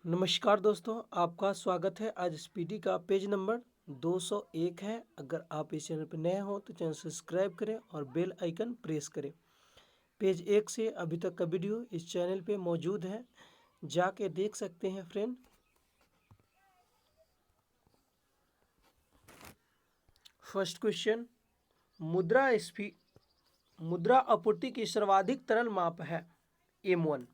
नमस्कार दोस्तों, आपका स्वागत है। आज स्पीडी का पेज नंबर 201 है। अगर आप इस चैनल पर नए हो तो चैनल सब्सक्राइब करें और बेल आइकन प्रेस करें। पेज 1 से अभी तक का वीडियो इस चैनल पे मौजूद है, जाके देख सकते हैं फ्रेंड। फर्स्ट क्वेश्चन, मुद्रा आपूर्ति की सर्वाधिक तरल माप है M1।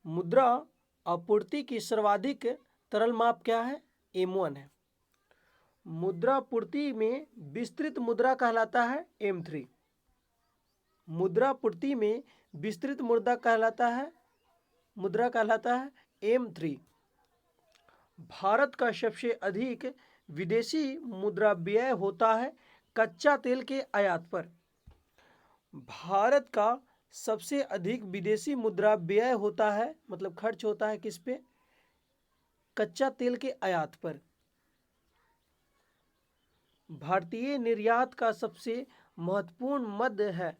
मुद्रा आपूर्ति की सर्वाधिक तरल माप क्या है? M1 है। मुद्रापूर्ति में विस्तृत मुद्रा कहलाता है M3। मुद्रापूर्ति में विस्तृत मुद्रा कहलाता है M3। भारत का सबसे अधिक विदेशी मुद्रा व्यय होता है कच्चा तेल के आयात पर। भारत का सबसे अधिक विदेशी मुद्रा व्यय होता है, मतलब खर्च होता है किस पे? कच्चा तेल के आयात पर। भारतीय निर्यात का सबसे महत्वपूर्ण मद है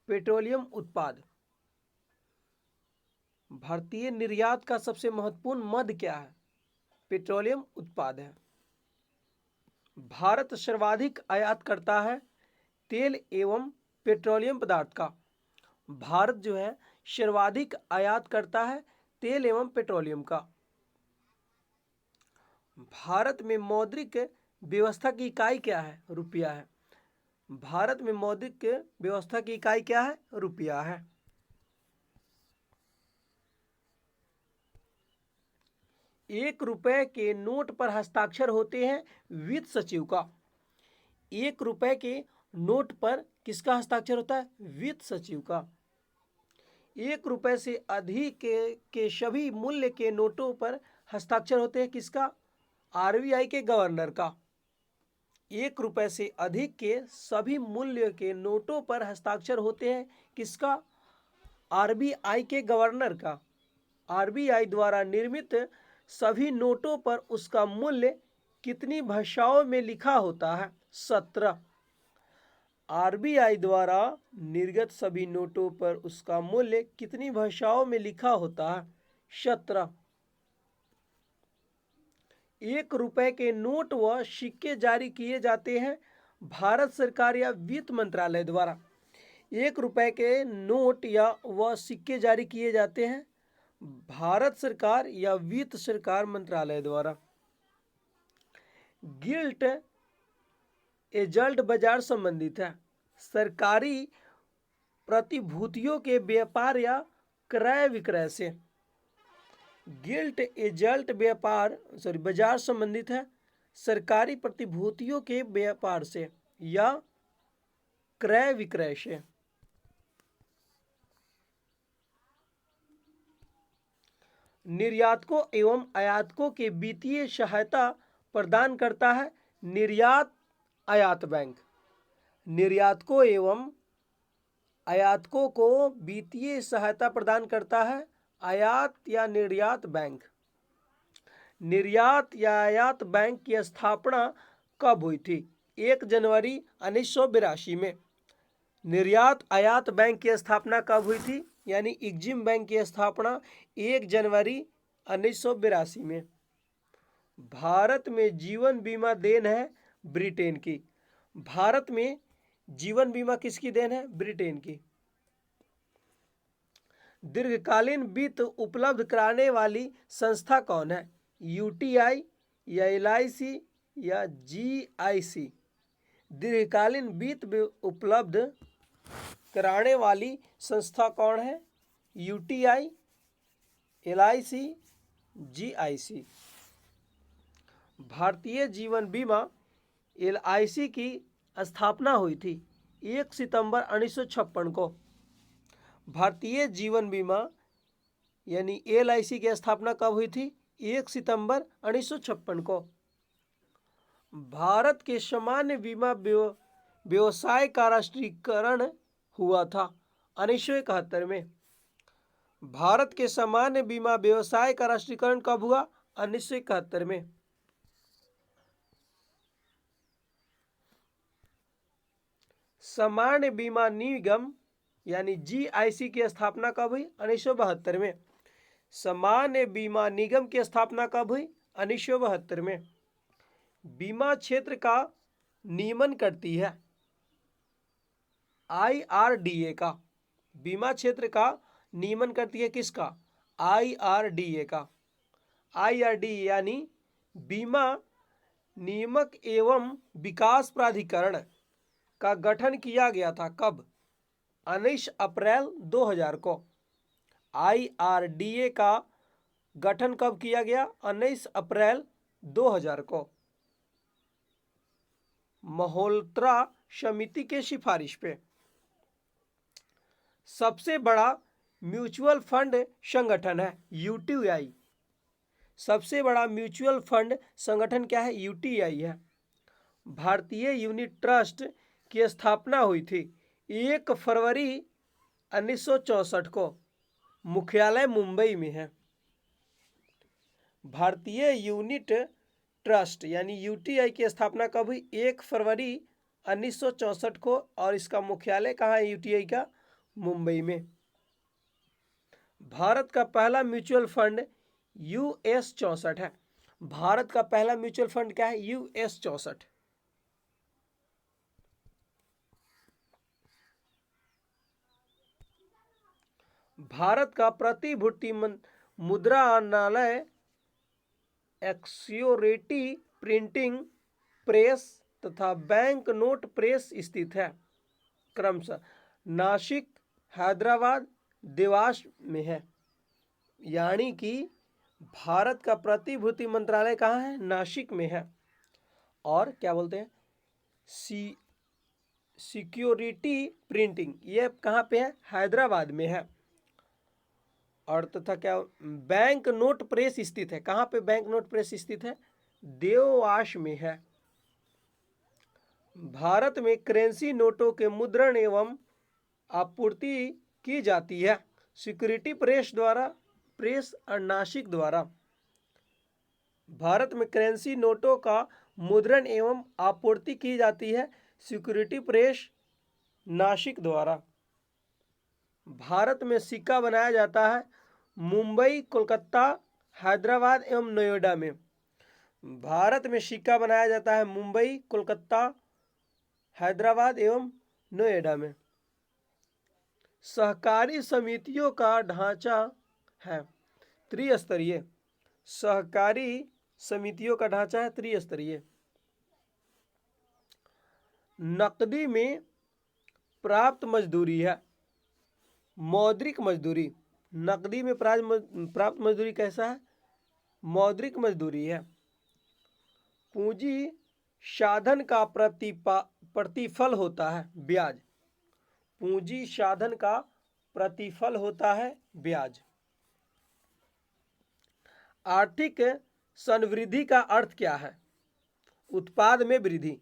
पेट्रोलियम उत्पाद। भारतीय निर्यात का सबसे महत्वपूर्ण मद क्या है? पेट्रोलियम उत्पाद है। भारत सर्वाधिक आयात करता है तेल एवं पेट्रोलियम पदार्थ का। भारत जो है सर्वाधिक आयात करता है तेल एवं पेट्रोलियम का। भारत में मौद्रिक व्यवस्था की इकाई क्या है? रुपया है। भारत में मौद्रिक व्यवस्था की इकाई क्या है? रुपया है। ₹1 के नोट पर हस्ताक्षर होते हैं वित्त सचिव का। ₹1 के नोट पर किसका हस्ताक्षर होता है? वित्त सचिव का। ₹1 से अधिक के सभी मूल्य के नोटों पर हस्ताक्षर होते हैं किसका? RBI के गवर्नर का। ₹1 से अधिक के सभी मूल्य के नोटों पर हस्ताक्षर होते हैं किसका? RBI के गवर्नर का। RBI द्वारा निर्मित सभी नोटों पर उसका मूल्य कितनी भाषाओं में लिखा होता है? 17। RBI द्वारा निर्गत सभी नोटों पर उसका मूल्य कितनी भाषाओं में लिखा होता है? 17। ₹1 के नोट व सिक्के जारी किए जाते हैं भारत सरकार या वित्त मंत्रालय द्वारा। ₹1 के नोट या व सिक्के जारी किए जाते हैं भारत सरकार या वित्त सरकार मंत्रालय द्वारा। गिल्ट एजल्ट बाजार संबंधित है सरकारी प्रतिभूतियों के व्यापार या क्रय विक्रय से। गिल्ट एजल्ट बाजार संबंधित है सरकारी प्रतिभूतियों के व्यापार से या क्रय विक्रय से। निर्यातकों एवं आयातकों के वित्तीय सहायता प्रदान करता है निर्यात आयात बैंक। निर्यातकों एवं आयातकों को वित्तीय सहायता प्रदान करता है आयात या निर्यात बैंक। निर्यात या आयात बैंक की स्थापना कब हुई थी? 1 जनवरी 1982 में। निर्यात आयात बैंक की स्थापना कब हुई थी? यानी एग्जिम बैंक की स्थापना 1 जनवरी 1982 में। भारत में जीवन बीमा देन है ब्रिटेन की। भारत में जीवन बीमा किसकी देन है? ब्रिटेन की। दीर्घकालीन वित्त उपलब्ध कराने वाली संस्था कौन है? UTI या LIC या GIC। दीर्घकालीन वित्त उपलब्ध कराने वाली संस्था कौन है? UTI, LIC, GIC। Bharatiya Jeevan बीमा LIC की स्थापना हुई थी 1 सितंबर 1956 को। भारतीय जीवन बीमा यानी LIC की स्थापना कब हुई थी? 1 सितंबर 1956 को। भारत के सामान्य बीमा व्यवसाय का राष्ट्रीयकरण हुआ था 1971 में। भारत के सामान्य बीमा व्यवसाय का राष्ट्रीयकरण कब हुआ? 1971 में। सामान्य बीमा निगम यानी GIC की स्थापना कब हुई? 1972 में। सामान्य बीमा निगम की स्थापना कब हुई? 1972 में। बीमा क्षेत्र का नियमन करती है IRDA का। बीमा क्षेत्र का नियमन करती है किसका? IRDA का। IRDA यानी बीमा नियामक एवं विकास प्राधिकरण का गठन किया गया था कब? 19 अप्रैल 2000 को। IRDA का गठन कब किया गया? 19 अप्रैल 2000 को मल्होत्रा समिति के सिफारिश पे। सबसे बड़ा म्यूचुअल फंड संगठन है UTI। सबसे बड़ा म्यूचुअल फंड संगठन क्या है? UTI है। भारतीय यूनिट ट्रस्ट की स्थापना हुई थी 1 फरवरी 1964 को। मुख्यालय मुंबई में है। भारतीय यूनिट ट्रस्ट यानी UTI की स्थापना कब हुई? 1 फरवरी 1964 को। और इसका मुख्यालय कहाँ है UTI का? मुंबई में। भारत का पहला म्यूचुअल फंड US 64 है। भारत का पहला म्यूचुअल फंड क्या है? US 64। भारत का प्रतिभूति मुद्रणालय एक्सक्यूरिटी प्रिंटिंग प्रेस तथा बैंक नोट प्रेस स्थित है क्रमशः नासिक, हैदराबाद, देवास में है। यानी कि भारत का प्रतिभूति मंत्रालय कहाँ है? नासिक में है। और क्या बोलते हैं सिक्योरिटी प्रिंटिंग, ये कहाँ पे है? हैदराबाद में है। और तथा क्या बैंक नोट प्रेस स्थित है? कहाँ पे बैंक नोट प्रेस स्थित है? देवास में है। भारत में करेंसी नोटों के मुद्रण एवं आपूर्ति की जाती है सिक्योरिटी प्रेस और नासिक द्वारा। भारत में करेंसी नोटों का मुद्रण एवं आपूर्ति की जाती है सिक्योरिटी प्रेस नासिक द्वारा। भारत में सिक्का बनाया जाता है मुंबई, कोलकाता, हैदराबाद एवं नोएडा में। भारत में सिक्का बनाया जाता है मुंबई, कोलकाता, हैदराबाद एवं नोएडा में। सहकारी समितियों का ढांचा है त्रिस्तरीय। सहकारी समितियों का ढांचा है त्रिस्तरीय। नकदी में प्राप्त मजदूरी है मौद्रिक मजदूरी। नकदी में प्राप्त मजदूरी कैसा है? मौद्रिक मजदूरी है। पूंजी साधन का प्रतिफल होता है ब्याज। पूंजी साधन का प्रतिफल होता है ब्याज। आर्थिक संवृद्धि का अर्थ क्या है? उत्पाद में वृद्धि।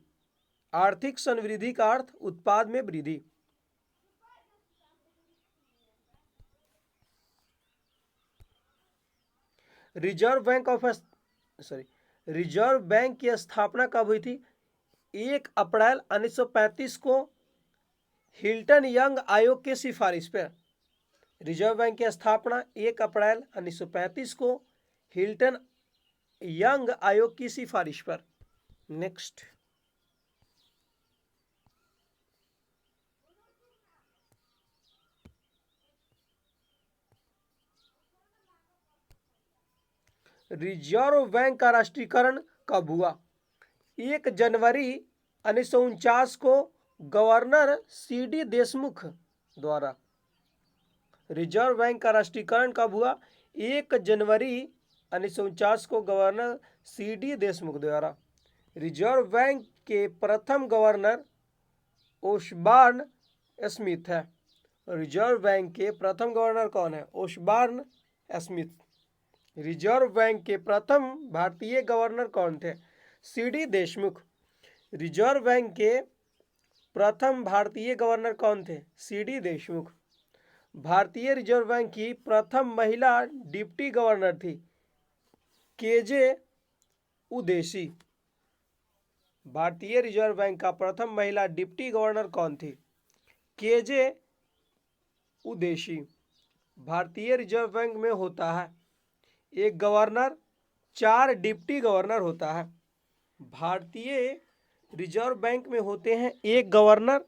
आर्थिक संवृद्धि का अर्थ उत्पाद में वृद्धि। रिजर्व बैंक की स्थापना कब हुई थी? 1 अप्रैल 1935 को हिल्टन यंग आयोग की सिफारिश पर। रिजर्व बैंक की स्थापना 1 अप्रैल 1935 को हिल्टन यंग आयोग की सिफारिश पर। नेक्स्ट, रिजर्व बैंक का राष्ट्रीयकरण कब हुआ? 1 जनवरी 1949 को गवर्नर CD देशमुख द्वारा। रिजर्व बैंक का राष्ट्रीयकरण कब हुआ? 1 जनवरी 1949 को गवर्नर CD देशमुख द्वारा। रिजर्व बैंक के प्रथम गवर्नर ओसबॉर्न स्मिथ है। रिजर्व बैंक के प्रथम गवर्नर कौन है? Osborne Smith. रिजर्व बैंक के प्रथम भारतीय गवर्नर कौन थे? CD देशमुख। रिजर्व बैंक के प्रथम भारतीय गवर्नर कौन थे? CD देशमुख। भारतीय रिजर्व बैंक की प्रथम महिला डिप्टी गवर्नर थी KJ उदेशी। भारतीय रिजर्व बैंक का प्रथम महिला डिप्टी गवर्नर कौन थी? KJ उदेशी। भारतीय रिजर्व बैंक में होता है एक गवर्नर, 4 डिप्टी गवर्नर होता है। भारतीय रिजर्व बैंक में होते हैं एक गवर्नर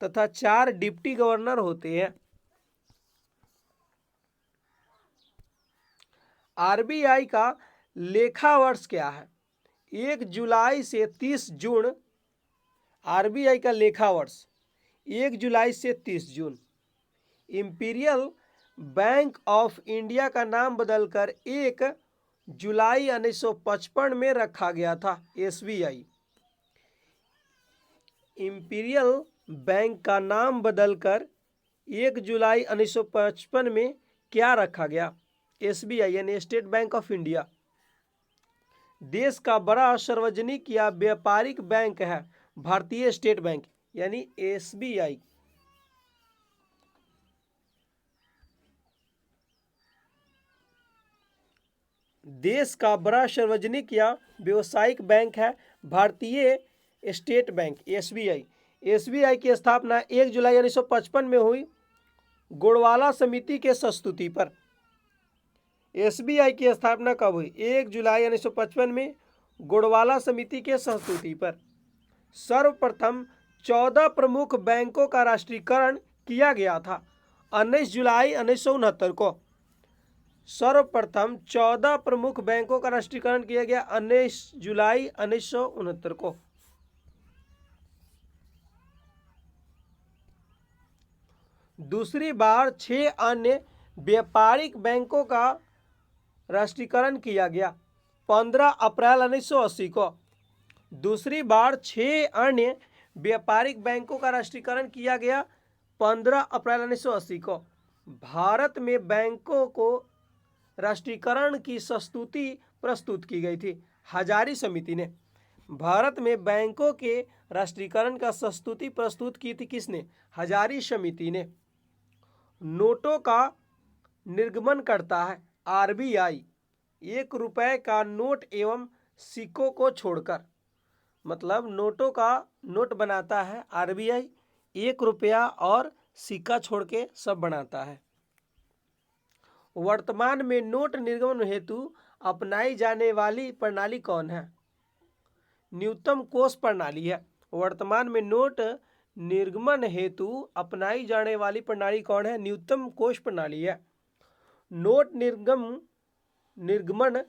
तथा 4 डिप्टी गवर्नर होते हैं। आरबीआई का लेखा वर्ष क्या है? 1 जुलाई से 30 जून। आरबीआई का लेखा वर्ष 1 जुलाई से 30 जून। इंपीरियल बैंक ऑफ इंडिया का नाम बदलकर 1 जुलाई 1955 में रखा गया था, एसबीआई। इंपीरियल बैंक का नाम बदलकर 1 जुलाई 1955 में क्या रखा गया? एसबीआई यानी स्टेट बैंक ऑफ इंडिया। देश का बड़ा सार्वजनिक या व्यापारिक बैंक है भारतीय स्टेट बैंक यानी एसबीआई। देश का बड़ा सार्वजनिक या व्यावसायिक बैंक है भारतीय स्टेट बैंक एसबीआई। एसबीआई की स्थापना 1 जुलाई 1955 में हुई गोड़वाला समिति के संस्तुति पर। एसबीआई की स्थापना कब हुई? 1 जुलाई 1955 में गोड़वाला समिति के संस्तुति पर। सर्वप्रथम 14 प्रमुख बैंकों का राष्ट्रीयकरण किया गया था 19 जुलाई 1969 को। सर्वप्रथम 14 प्रमुख बैंकों का राष्ट्रीयकरण किया गया 19 जुलाई 1969 को। दूसरी बार 6 अन्य व्यापारिक बैंकों का राष्ट्रीयकरण किया गया 15 अप्रैल 1980 को। दूसरी बार 6 अन्य व्यापारिक बैंकों का राष्ट्रीयकरण किया गया 15 अप्रैल 1980 को। भारत में बैंकों को राष्ट्रीयकरण की संस्तुति प्रस्तुत की गई थी हजारी समिति ने। भारत में बैंकों के राष्ट्रीयकरण का संस्तुति प्रस्तुत की थी किसने? हजारी समिति ने। नोटों का निर्गमन करता है आरबीआई 1 रुपए का नोट एवं सिक्कों को छोड़कर। मतलब नोटों का नोट बनाता है आरबीआई, 1 रुपया और सिक्का छोड़ के सब बनाता है। वर्तमान में नोट निर्गमन हेतु अपनाई जाने वाली प्रणाली कौन है? न्यूनतम कोष प्रणाली है। वर्तमान में नोट निर्गमन हेतु अपनाई जाने वाली प्रणाली कौन है? न्यूनतम कोष प्रणाली है। नोट निर्गमन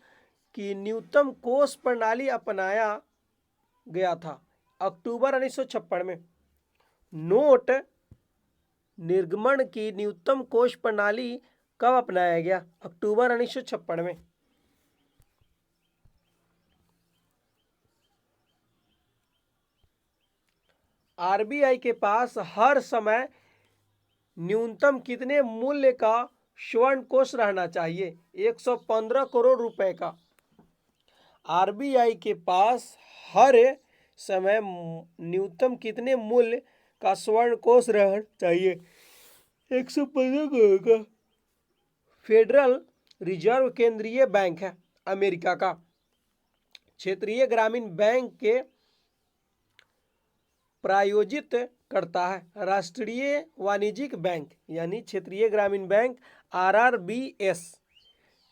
की न्यूनतम कोष प्रणाली अपनाया गया था अक्टूबर 1956 में। नोट निर्गमन की न्यूनतम कोष प्रणाली कब अपनाया गया? अक्टूबर 1956 में। आरबीआई के पास हर समय न्यूनतम कितने मूल्य का स्वर्ण कोष रहना चाहिए? 115 करोड़ रुपए का। आरबीआई के पास हर समय न्यूनतम कितने मूल्य का स्वर्ण कोष रहना चाहिए? 115 करोड़ का। फेडरल रिजर्व केंद्रीय बैंक है अमेरिका का। क्षेत्रीय ग्रामीण बैंक के प्रायोजित करता है राष्ट्रीय वाणिज्यिक बैंक यानी क्षेत्रीय ग्रामीण बैंक आरआरबीएस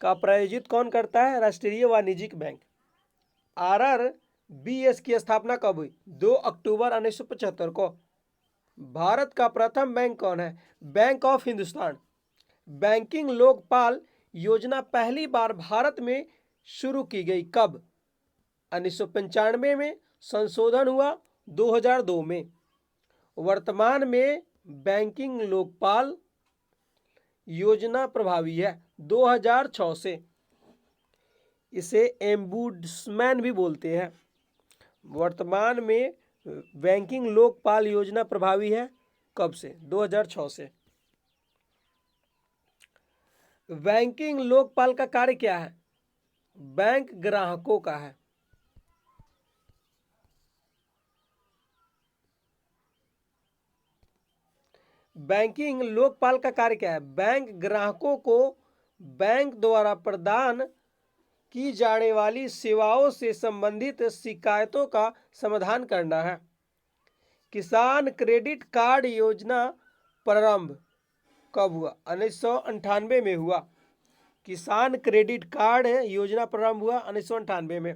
का प्रायोजित कौन करता है? राष्ट्रीय वाणिज्यिक बैंक। आरआरबीएस की स्थापना कब हुई? 2 अक्टूबर 1975 को। भारत का प्रथम बैंक कौन है? Bank of Hindustan. Banking Lokpal योजना पहली बार भारत में शुरू की गई कब? 1995 में। संशोधन हुआ 2002 में। वर्तमान में बैंकिंग लोकपाल योजना प्रभावी है 2006 से। इसे एम्बुड्समैन भी बोलते हैं। वर्तमान में बैंकिंग लोकपाल योजना प्रभावी है कब से? 2006 से। बैंकिंग लोकपाल का कार्य क्या है? बैंक ग्राहकों का है। बैंकिंग लोकपाल का कार्य क्या है? बैंक ग्राहकों को बैंक द्वारा प्रदान की जाने वाली सेवाओं से संबंधित शिकायतों का समाधान करना है। किसान क्रेडिट कार्ड योजना प्रारंभ कब हुआ? 1998 में हुआ। किसान क्रेडिट कार्ड योजना प्रारंभ हुआ 1998 में।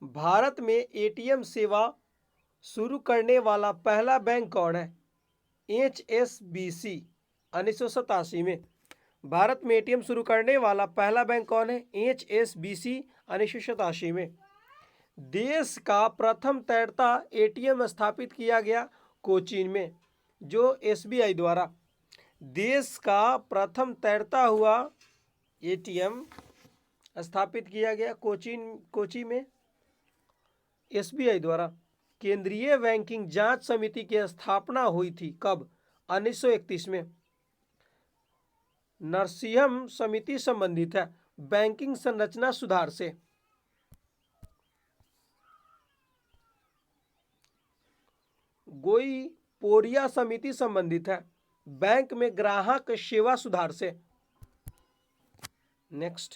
भारत में एटीएम सेवा शुरू करने वाला पहला बैंक कौन है? HSBC 1987 में। भारत में एटीएम शुरू करने वाला पहला बैंक कौन है? HSBC 1987 में। देश का प्रथम तैरता एटीएम स्थापित किया गया कोचीन में, जो SBI द्वारा। देश का प्रथम तैरता हुआ एटीएम स्थापित किया गया कोची में SBI द्वारा। केंद्रीय बैंकिंग जांच समिति की स्थापना हुई थी कब? 1931 में। नरसिंहम समिति संबंधित है बैंकिंग संरचना सुधार से। गोई पोरिया समिति संबंधित है बैंक में ग्राहक सेवा सुधार से। नेक्स्ट,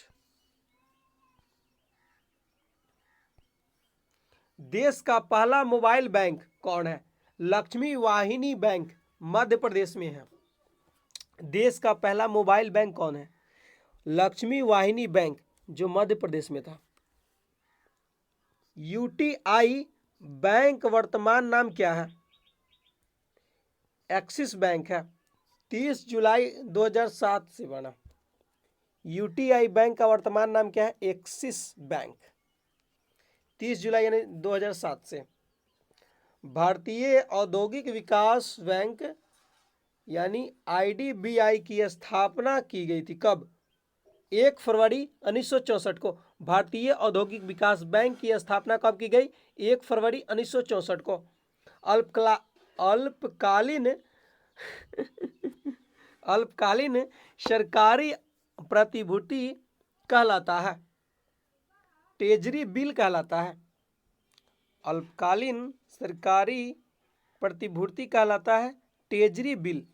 देश का पहला मोबाइल बैंक कौन है? लक्ष्मी वाहिनी बैंक मध्य प्रदेश में है। देश का पहला मोबाइल बैंक कौन है? लक्ष्मी वाहिनी बैंक, जो मध्य प्रदेश में था। UTI बैंक वर्तमान नाम क्या है? एक्सिस बैंक है। 30 जुलाई 2007 से बना। UTI बैंक का वर्तमान नाम क्या है? Axis bank. 30 जुलाई यानी 2007 से। भारतीय औद्योगिक विकास बैंक यानी IDBI की स्थापना की गई थी कब? 1 फरवरी 1964 को। भारतीय औद्योगिक विकास बैंक की स्थापना कब की गई? 1 फरवरी 1964 को। अल्पकालीन सरकारी प्रतिभूति कहलाता है, ट्रेजरी बिल कहलाता है। अल्पकालीन सरकारी प्रतिभूति कहलाता है ट्रेजरी बिल।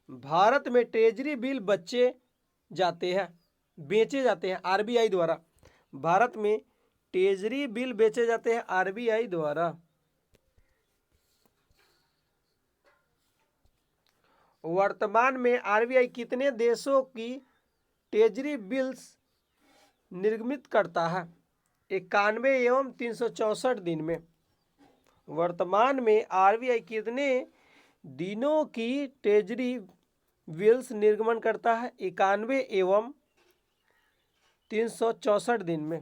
भारत में ट्रेजरी बिल बेचे जाते हैं RBI द्वारा। भारत में ट्रेजरी बिल बेचे जाते हैं RBI द्वारा। वर्तमान में RBI कितने देशों की ट्रेजरी बिल्स निर्गमित करता है? 91 एवं 364 दिन में। वर्तमान में RBI कितने दिनों की ट्रेजरी बिल्स निर्गमन करता है? 91 एवं 364 दिन में।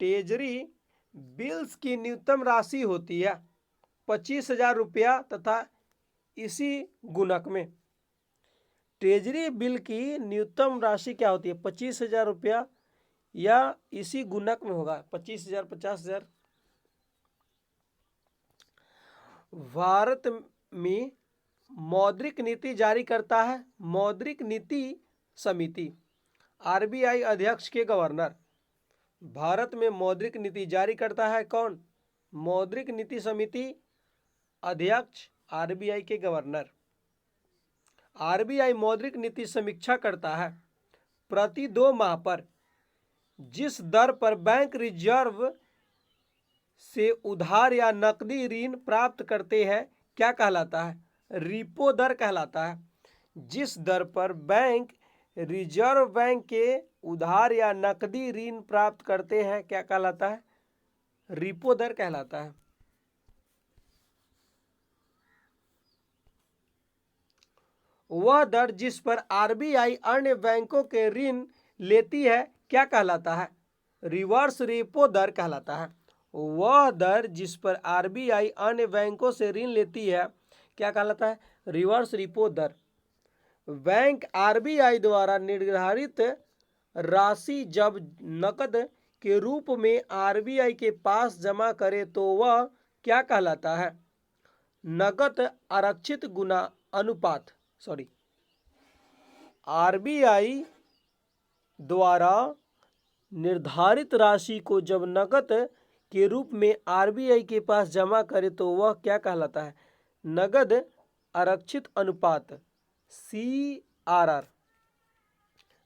ट्रेजरी बिल्स की न्यूनतम राशि होती है 25,000 रुपया तथा इसी गुणक में। ट्रेजरी बिल की न्यूनतम राशि क्या होती है? 25,000 रुपया या इसी गुणक में होगा 25,000 50,000। भारत में मौद्रिक नीति जारी करता है मौद्रिक नीति समिति, RBI अध्यक्ष के गवर्नर। भारत में मौद्रिक नीति जारी करता है कौन? मौद्रिक नीति समिति अध्यक्ष RBI के गवर्नर। RBI मौद्रिक नीति समीक्षा करता है प्रति 2 माह पर। जिस दर पर बैंक रिजर्व से उधार या नकदी ऋण प्राप्त करते हैं क्या कहलाता है? रिपो दर कहलाता है। जिस दर पर बैंक रिजर्व बैंक के उधार या नकदी ऋण प्राप्त करते हैं क्या कहलाता है? रिपो दर कहलाता है। वह दर जिस पर RBI अन्य बैंकों के ऋण लेती है क्या कहलाता है? रिवर्स रेपो दर कहलाता है। वह दर जिस पर RBI अन्य बैंकों से ऋण लेती है क्या कहलाता है? रिवर्स रेपो दर। बैंक RBI द्वारा निर्धारित राशि जब नकद के रूप में RBI के पास जमा करे तो वह क्या कहलाता है? नकद आरक्षित गुना अनुपात। RBI द्वारा निर्धारित राशि को जब नकद के रूप में RBI के पास जमा करे तो वह क्या कहलाता है? नकद आरक्षित अनुपात CRR।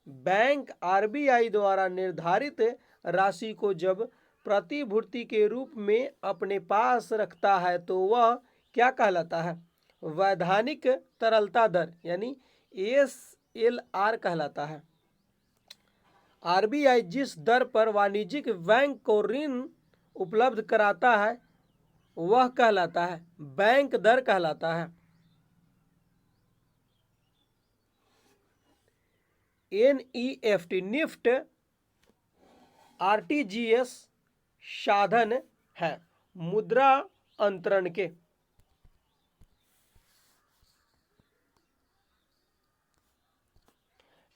बैंक RBI द्वारा निर्धारित राशि को जब प्रतिभूति के रूप में अपने पास रखता है तो वह क्या कहलाता है? वैधानिक तरलता दर यानी LR कहलाता है। RBI जिस दर पर वाणिज्यिक बैंक को ऋण उपलब्ध कराता है वह कहलाता है बैंक दर कहलाता है। NEFT निफ्ट RTGS साधन है मुद्रा अंतरण के।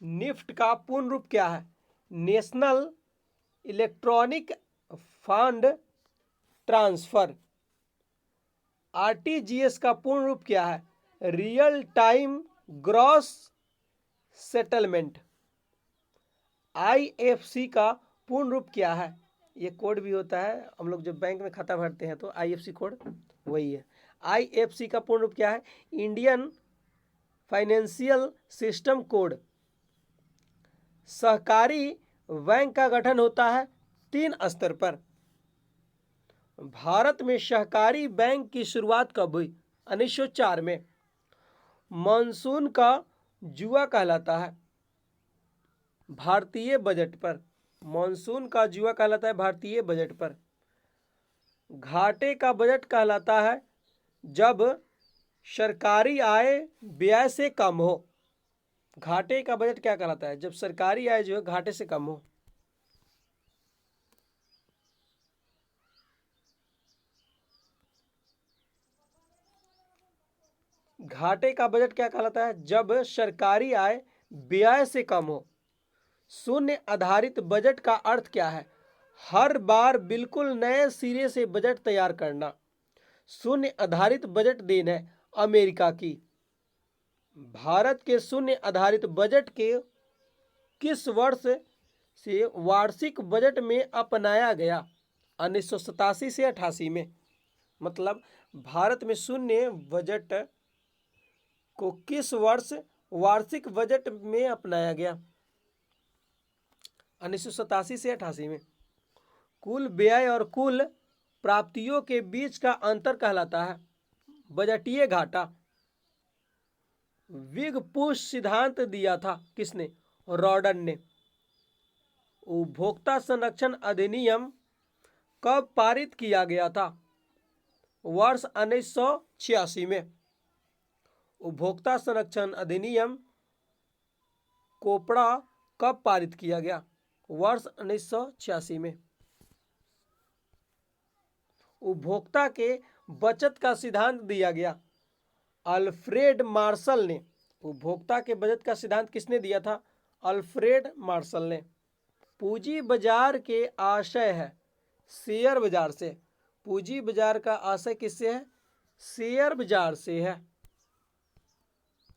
निफ्ट का पूर्ण रूप क्या है? National electronic fund transfer. RTGS का पूर्ण रूप क्या है? Real time gross settlement. IFC का पूर्ण रूप क्या है? ये कोड भी होता है, हम लोग जब बैंक में खाता भरते हैं तो IFC कोड वही है। IFC का पूर्ण रूप क्या है? Indian financial system code. सहकारी बैंक का गठन होता है 3 स्तर पर। भारत में सहकारी बैंक की शुरुआत कब हुई? 1904 में। मानसून का जुआ कहलाता है भारतीय बजट पर। मानसून का जुआ कहलाता है भारतीय बजट पर। घाटे का बजट कहलाता है जब सरकारी आय व्यय से कम हो। घाटे का बजट क्या कहलाता है? जब सरकारी आय जो है घाटे से कम हो। घाटे का बजट क्या कहलाता है? जब सरकारी आय व्यय से कम हो। शून्य आधारित बजट का अर्थ क्या है? हर बार बिल्कुल नए सिरे से बजट तैयार करना। शून्य आधारित बजट देन है अमेरिका की। भारत के शून्य आधारित बजट के किस वर्ष से वार्षिक बजट में अपनाया गया? 1987 से 88 में। मतलब भारत में शून्य बजट को किस वर्ष वार्षिक बजट में अपनाया गया? 1987 से 88 में। कुल व्यय और कुल प्राप्तियों के बीच का अंतर कहलाता है बजटीय घाटा। विग पुश सिद्धांत दिया था किसने? रॉडन ने। उपभोक्ता संरक्षण अधिनियम कब पारित किया गया था? वर्ष 1986 में। उपभोक्ता संरक्षण अधिनियम कोपड़ा कब पारित किया गया? वर्ष 1986 में। उपभोक्ता के बचत का सिद्धांत दिया गया अल्फ्रेड मार्शल ने। उपभोक्ता के बचत का सिद्धांत किसने दिया था? अल्फ्रेड मार्शल ने। पूंजी बाजार के आशय है शेयर बाजार से। पूंजी बाजार का आशय किससे है? शेयर बाजार से है।